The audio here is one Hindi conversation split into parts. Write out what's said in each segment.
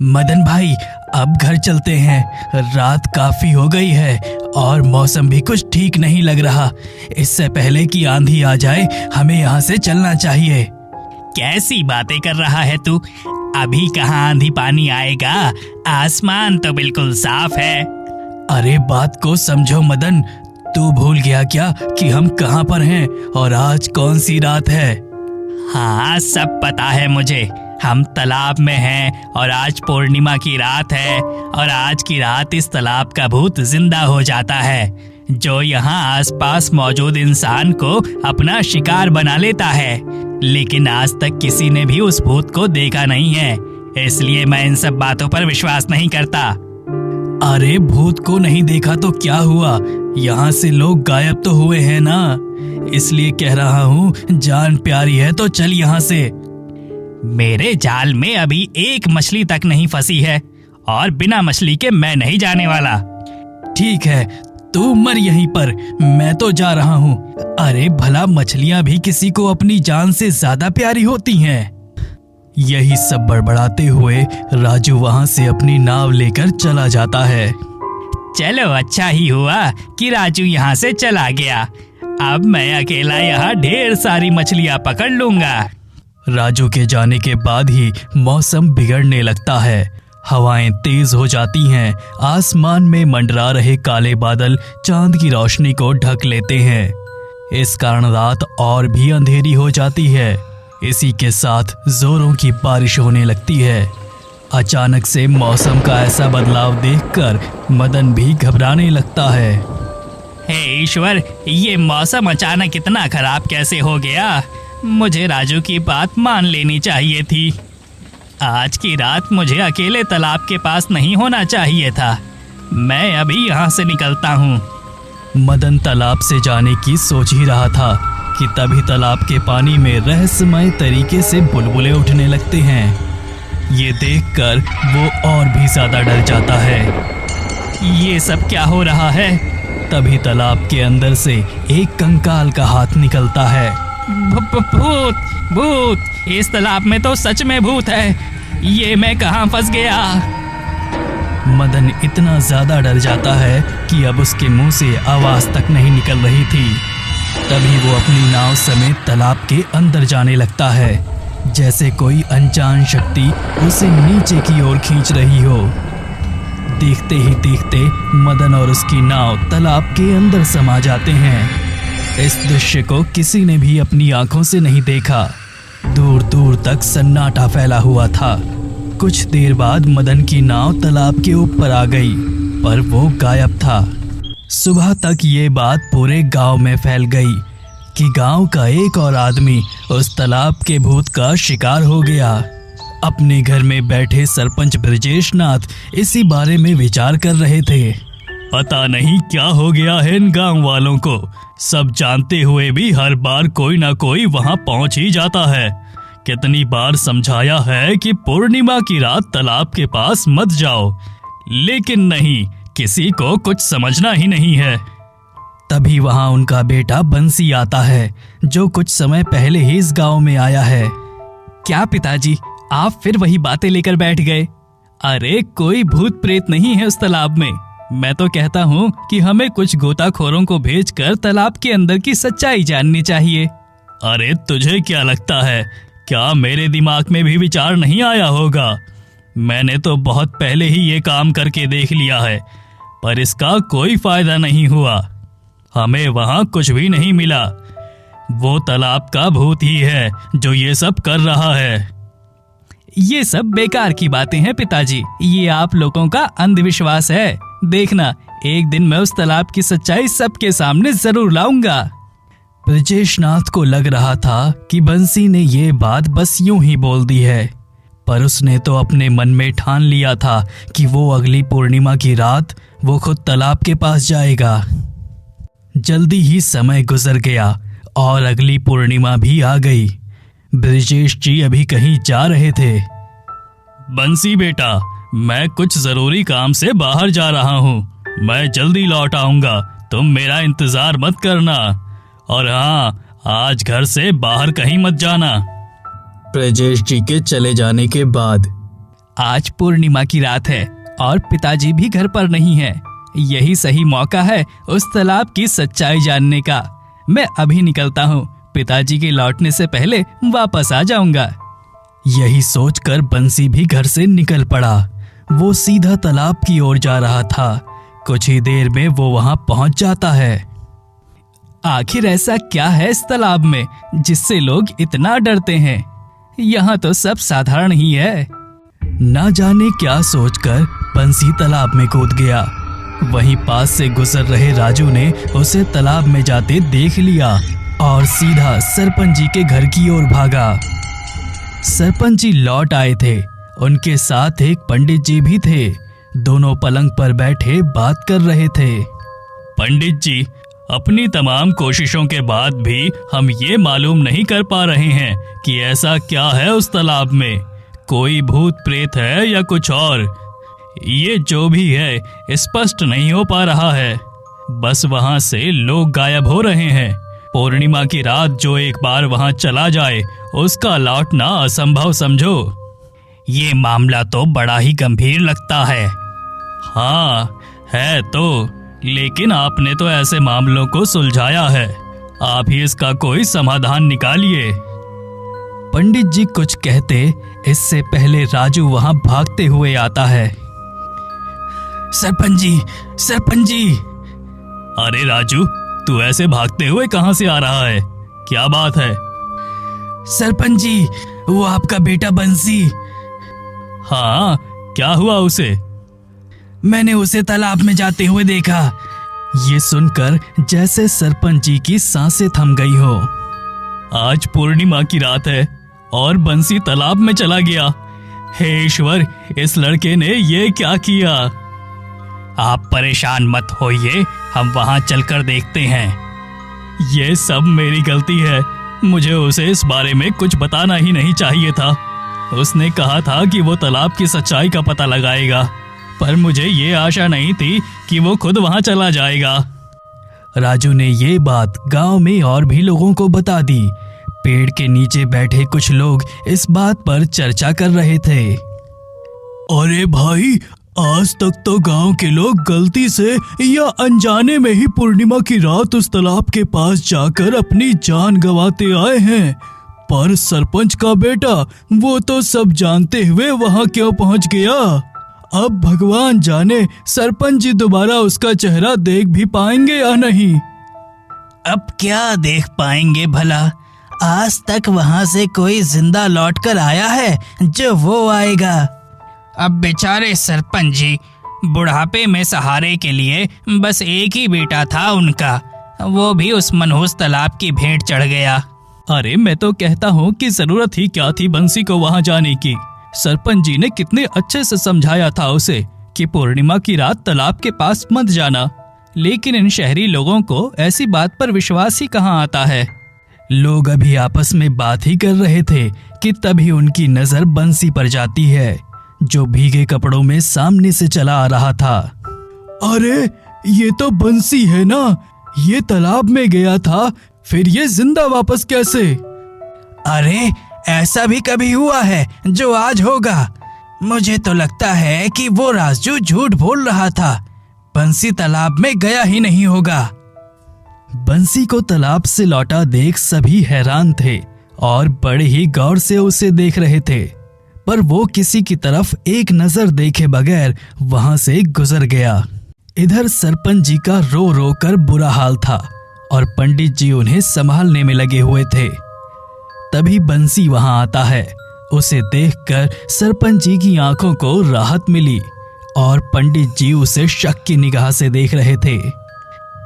मदन भाई, अब घर चलते हैं। रात काफी हो गई है और मौसम भी कुछ ठीक नहीं लग रहा। इससे पहले कि आंधी आ जाए हमें यहाँ से चलना चाहिए। कैसी बातें कर रहा है तू? अभी कहाँ आंधी पानी आएगा, आसमान तो बिल्कुल साफ है। अरे बात को समझो मदन, तू भूल गया क्या कि हम कहाँ पर हैं और आज कौन सी रात है? हाँ, सब पता है मुझे। हम तालाब में हैं और आज पूर्णिमा की रात है और आज की रात इस तालाब का भूत जिंदा हो जाता है, जो यहाँ आसपास मौजूद इंसान को अपना शिकार बना लेता है। लेकिन आज तक किसी ने भी उस भूत को देखा नहीं है, इसलिए मैं इन सब बातों पर विश्वास नहीं करता। अरे भूत को नहीं देखा तो क्या हुआ, यहाँ से लोग गायब तो हुए हैं ना, इसलिए कह रहा हूँ जान प्यारी है तो चल यहाँ से। मेरे जाल में अभी एक मछली तक नहीं फंसी है और बिना मछली के मैं नहीं जाने वाला। ठीक है, तू मर यहीं पर, मैं तो जा रहा हूँ। अरे भला मछलियाँ भी किसी को अपनी जान से ज्यादा प्यारी होती हैं। यही सब बड़बड़ाते हुए राजू वहाँ से अपनी नाव लेकर चला जाता है। चलो, अच्छा ही हुआ कि राजू यहाँ से चला गया। अब मैं अकेला यहाँ ढेर सारी मछलियाँ पकड़ लूंगा। राजू के जाने के बाद ही मौसम बिगड़ने लगता है। हवाएं तेज हो जाती हैं, आसमान में मंडरा रहे काले बादल चांद की रोशनी को ढक लेते हैं। इस कारण रात और भी अंधेरी हो जाती है। इसी के साथ जोरों की बारिश होने लगती है। अचानक से मौसम का ऐसा बदलाव देखकर मदन भी घबराने लगता है। हे ईश्वर, ये मौसम अचानक इतना खराब कैसे हो गया? मुझे राजू की बात मान लेनी चाहिए थी। आज की रात मुझे अकेले तालाब के पास नहीं होना चाहिए था। मैं अभी यहाँ से निकलता हूँ। मदन तालाब से जाने की सोच ही रहा था कि तभी तालाब के पानी में रहस्यमय तरीके से बुलबुले उठने लगते हैं। ये देखकर वो और भी ज्यादा डर जाता है। ये सब क्या हो रहा है? तभी तालाब के अंदर से एक कंकाल का हाथ निकलता है। भूत! भूत! इस तालाब में तो सच में भूत है। ये मैं कहाँ फंस गया? मदन इतना ज्यादा डर जाता है कि अब उसके मुंह से आवाज तक नहीं निकल रही थी। तभी वो अपनी नाव समेत तालाब के अंदर जाने लगता है, जैसे कोई अनजान शक्ति उसे नीचे की ओर खींच रही हो। देखते ही देखते मदन और उसकी नाव तालाब के अंदर समा जाते हैं। इस दृश्य को किसी ने भी अपनी आंखों से नहीं देखा। दूर दूर तक सन्नाटा फैला हुआ था। कुछ देर बाद मदन की नाव तालाब के ऊपर आ गई, पर वो गायब था। सुबह तक ये बात पूरे गांव में फैल गई कि गांव का एक और आदमी उस तालाब के भूत का शिकार हो गया। अपने घर में बैठे सरपंच ब्रजेश नाथ इसी बारे में विचार कर रहे थे। पता नहीं क्या हो गया है इन गांव वालों को, सब जानते हुए भी हर बार कोई ना कोई वहां पहुंच ही जाता है। कितनी बार समझाया है कि पूर्णिमा की रात तालाब के पास मत जाओ, लेकिन नहीं, किसी को कुछ समझना ही नहीं है। तभी वहां उनका बेटा बंसी आता है, जो कुछ समय पहले ही इस गांव में आया है। क्या पिताजी, आप फिर वही बातें लेकर बैठ गए? अरे कोई भूत प्रेत नहीं है उस तालाब में। मैं तो कहता हूँ कि हमें कुछ गोताखोरों को भेजकर तालाब के अंदर की सच्चाई जाननी चाहिए। अरे तुझे क्या लगता है, क्या मेरे दिमाग में भी विचार नहीं आया होगा? मैंने तो बहुत पहले ही ये काम करके देख लिया है, पर इसका कोई फायदा नहीं हुआ। हमें वहाँ कुछ भी नहीं मिला। वो तालाब का भूत ही है जो ये सब कर रहा है। ये सब बेकार की बातें हैं पिताजी, ये आप लोगों का अंधविश्वास है। देखना, एक दिन मैं उस तालाब की सच्चाई सबके सामने जरूर लाऊंगा। ब्रजेश नाथ को लग रहा था कि बंसी ने ये बात बस यूं ही बोल दी है, पर उसने तो अपने मन में ठान लिया था कि वो अगली पूर्णिमा की रात वो खुद तालाब के पास जाएगा। जल्दी ही समय गुजर गया और अगली पूर्णिमा भी आ गई। ब्रजेश जी अभी कहीं जा रहे थे। बंसी बेटा, मैं कुछ जरूरी काम से बाहर जा रहा हूँ, मैं जल्दी लौट आऊंगा, तुम मेरा इंतजार मत करना। और हाँ, आज घर से बाहर कहीं मत जाना। ब्रजेश जी के चले जाने के बाद आज पूर्णिमा की रात है और पिताजी भी घर पर नहीं है। यही सही मौका है उस तालाब की सच्चाई जानने का। मैं अभी निकलता हूँ, पिताजी के लौटने से पहले वापस आ जाऊंगा। यही सोचकर बंसी भी घर से निकल पड़ा। वो सीधा तालाब की ओर जा रहा था। कुछ ही देर में वो वहां पहुंच जाता है। आखिर ऐसा क्या है इस तालाब में जिससे लोग इतना डरते हैं? यहाँ तो सब साधारण ही है। ना जाने क्या सोचकर बंसी तालाब में कूद गया। वहीं पास से गुजर रहे राजू ने उसे तालाब में जाते देख लिया और सीधा सरपंच जी के घर की ओर भागा। सरपंच जी लौट आए थे। उनके साथ एक पंडित जी भी थे। दोनों पलंग पर बैठे बात कर रहे थे। पंडित जी, अपनी तमाम कोशिशों के बाद भी हम ये मालूम नहीं कर पा रहे हैं कि ऐसा क्या है उस तालाब में। कोई भूत प्रेत है या कुछ और? ये जो भी है स्पष्ट नहीं हो पा रहा है। बस वहां से लोग गायब हो रहे हैं। पूर्णिमा की रात जो एक बार वहां चला जाए उसका लौटना असंभव समझो। ये मामला तो बड़ा ही गंभीर लगता है। हाँ है तो, लेकिन आपने तो ऐसे मामलों को सुलझाया है। आप ही इसका कोई समाधान निकालिए। पंडित जी कुछ कहते इससे पहले राजू वहां भागते हुए आता है। सरपंच जी, सरपंच जी। अरे राजू, तू ऐसे भागते हुए कहां से आ रहा है? क्या बात है? सरपंच जी, वो आपका बेटा बंसी। हाँ, क्या हुआ उसे? मैंने उसे तालाब में जाते हुए देखा। ये सुनकर जैसे सरपंच जी की सांसें थम गई हो। आज पूर्णिमा की रात है और बंसी तालाब में चला गया। हे ईश्वर, इस लड़के ने ये क्या किया? आप परेशान मत होइए, हम वहां चलकर देखते हैं। ये सब मेरी गलती है। मुझे उसे इस बारे में कुछ बताना ही नहीं चाहिए था। उसने कहा था कि वो तालाब की सच्चाई का पता लगाएगा, पर मुझे ये आशा नहीं थी कि वो खुद वहां चला जाएगा। राजू ने ये बात गांव में और भी लोगों को बता दी। पेड़ के नीचे बैठे कुछ लोग इस बात पर चर्चा कर रहे थे। अरे भाई, आज तक तो गांव के लोग गलती से या अनजाने में ही पूर्णिमा की रात उस तालाब के पास जाकर अपनी जान गंवाते आए हैं, पर सरपंच का बेटा वो तो सब जानते हुए वहां क्यों पहुंच गया? अब भगवान जाने सरपंच जी दोबारा उसका चेहरा देख भी पाएंगे या नहीं। अब क्या देख पाएंगे भला? आज तक वहां से कोई जिंदा लौटकर आया है जो वो आएगा? अब बेचारे सरपंच जी बुढ़ापे में सहारे के लिए बस एक ही बेटा था उनका, वो भी उस मनहूस तालाब की भेंट चढ़ गया। अरे मैं तो कहता हूँ कि जरूरत ही क्या थी बंसी को वहां जाने की। सरपंच जी ने कितने अच्छे से समझाया था उसे कि पूर्णिमा की रात तालाब के पास मत जाना, लेकिन इन शहरी लोगों को ऐसी बात पर विश्वास ही कहाँ आता है। लोग अभी आपस में बात ही कर रहे थे कि तभी उनकी नजर बंसी पर जाती है, जो भीगे कपड़ों में सामने से चला आ रहा था। अरे ये तो बंसी है ना? ये तालाब में गया था, फिर ये जिंदा वापस कैसे? अरे ऐसा भी कभी हुआ है जो आज होगा? मुझे तो लगता है कि वो राजू झूठ बोल रहा था। बंसी तालाब में गया ही नहीं होगा। बंसी को तालाब से लौटा देख सभी हैरान थे और बड़े ही गौर से उसे देख रहे थे, पर वो किसी की तरफ एक नजर देखे बगैर वहां से गुजर गया। इधर सरपंच जी का रो रो कर बुरा हाल था और पंडित जी उन्हें संभालने में लगे हुए थे। तभी बंसी वहां आता है। उसे देखकर सरपंच जी की आंखों को राहत मिली और पंडित जी उसे शक की निगाह से देख रहे थे।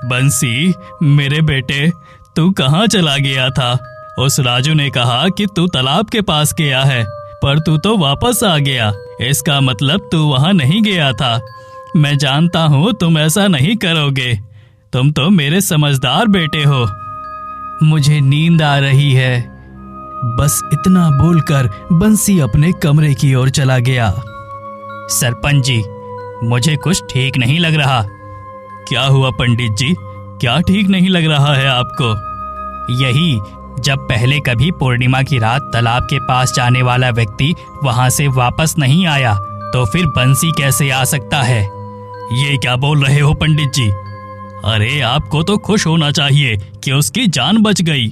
बंसी, मेरे बेटे, तू कहाँ चला गया था? उस राजू ने कहा कि तू तालाब के पास गया है, पर तू तो वापस आ गया। इसका मतलब तू वहां नहीं गया था। मैं जानता हूँ तुम ऐसा नहीं करोगे। तुम तो मेरे समझदार बेटे हो। मुझे नींद आ रही है। बस इतना बोलकर बंसी अपने कमरे की ओर चला गया। सरपंच जी, मुझे कुछ ठीक नहीं लग रहा। क्या हुआ पंडित जी? क्या ठीक नहीं लग रहा है आपको? यही जब पहले कभी पूर्णिमा की रात तालाब के पास जाने वाला व्यक्ति वहां से वापस नहीं आया, तो फिर बंसी कैसे आ सकता है? ये क्या बोल रहे हो पंडित जी? अरे आपको तो खुश होना चाहिए कि उसकी जान बच गई।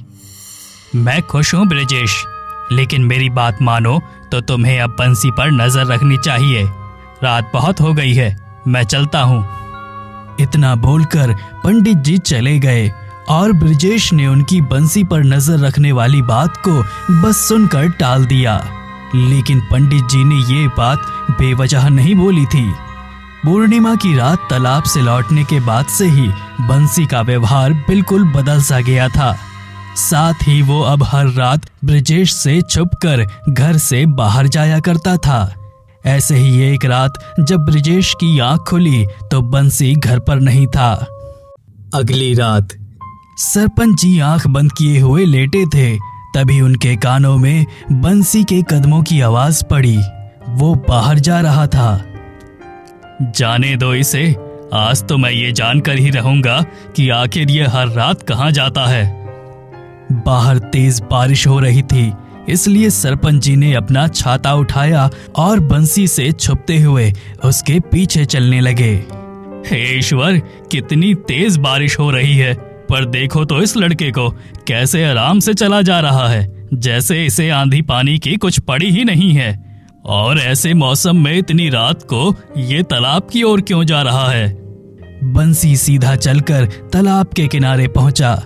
मैं खुश हूँ ब्रजेश, लेकिन मेरी बात मानो तो तुम्हें अब बंसी पर नजर रखनी चाहिए। रात बहुत हो गई है, मैं चलता हूँ। इतना बोलकर पंडित जी चले गए और ब्रजेश ने उनकी बंसी पर नजर रखने वाली बात को बस सुनकर टाल दिया। लेकिन पंडित जी ने ये बात बेवजह नहीं बोली थी। पूर्णिमा की रात तालाब से लौटने के बाद से ही बंसी का व्यवहार बिल्कुल बदल सा गया था। साथ ही वो अब हर रात ब्रजेश से छुपकर घर से बाहर जाया करता था। ऐसे ही एक रात जब ब्रजेश की आंख खुली तो बंसी घर पर नहीं था। अगली रात सरपंच जी आंख बंद किए हुए लेटे थे, तभी उनके कानों में बंसी के कदमों की आवाज पड़ी। वो बाहर जा रहा था। जाने दो इसे, आज तो मैं ये जानकर ही रहूंगा कि आखिर ये हर रात कहाँ जाता है। बाहर तेज बारिश हो रही थी, इसलिए सरपंच जी ने अपना छाता उठाया और बंसी से छुपते हुए उसके पीछे चलने लगे। हे ईश्वर, कितनी तेज बारिश हो रही है, पर देखो तो इस लड़के को कैसे आराम से चला जा रहा है, जैसे इसे आंधी पानी की कुछ पड़ी ही नहीं है। और ऐसे मौसम में इतनी रात को ये तालाब की ओर क्यों जा रहा है? बंसी सीधा चलकर तालाब के किनारे पहुंचा।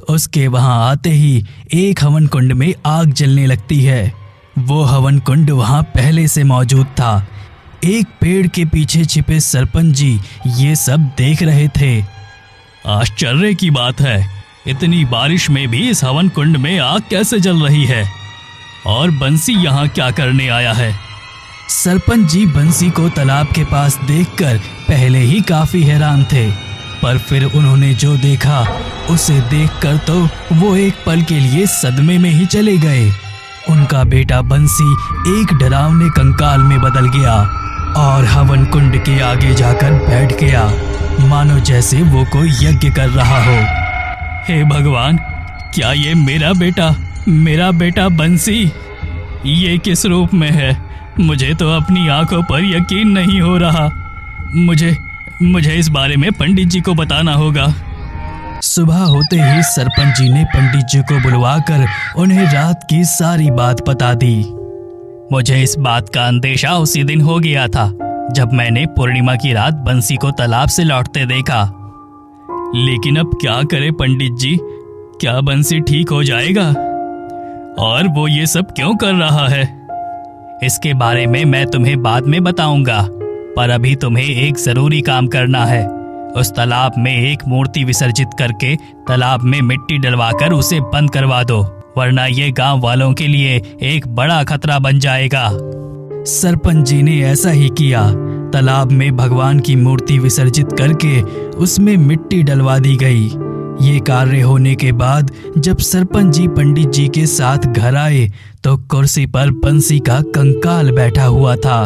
उसके वहां आते ही एक हवन कुंड में आग जलने लगती है। वो हवन कुंड वहां पहले से मौजूद था। एक पेड़ के पीछे छिपे सरपंच जी ये सब देख रहे थे। आश्चर्य की बात है, इतनी बारिश में भी इस हवन कुंड में आग कैसे जल रही है? और बंसी यहाँ क्या करने आया है? सरपंच जी बंसी को तालाब के पास देखकर पहले ही काफी हैरान थे, पर फिर उन्होंने जो देखा उसे देखकर तो वो एक पल के लिए सदमे में ही चले गए। उनका बेटा बंसी एक डरावने कंकाल में बदल गया और हवन कुंड के आगे जाकर बैठ गया, मानो जैसे वो कोई यज्ञ कर रहा हो। हे भगवान, क्या ये मेरा बेटा बंसी ये किस रूप में है? मुझे तो अपनी आंखों पर यकीन नहीं हो रहा। मुझे इस बारे में पंडित जी को बताना होगा। सुबह होते ही सरपंच जी ने पंडित जी को बुलवाकर उन्हें रात की सारी बात बता दी। मुझे इस बात का अंदेशा उसी दिन हो गया था जब मैंने पूर्णिमा की रात बंसी को तालाब से लौटते देखा। लेकिन अब क्या करे पंडित जी? क्या बंसी ठीक हो जाएगा? और वो ये सब क्यों कर रहा है? इसके बारे में मैं तुम्हें बाद में बताऊंगा, पर अभी तुम्हें एक जरूरी काम करना है। उस तालाब में एक मूर्ति विसर्जित करके तालाब में मिट्टी डलवाकर उसे बंद करवा दो, वरना ये गांव वालों के लिए एक बड़ा खतरा बन जाएगा। सरपंच जी ने ऐसा ही किया। तालाब में भगवान की मूर्ति विसर्जित करके उसमें मिट्टी डलवा दी गई। ये कार्य होने के बाद जब सरपंच जी पंडित जी के साथ घर आए तो कुर्सी पर बंसी का कंकाल बैठा हुआ था।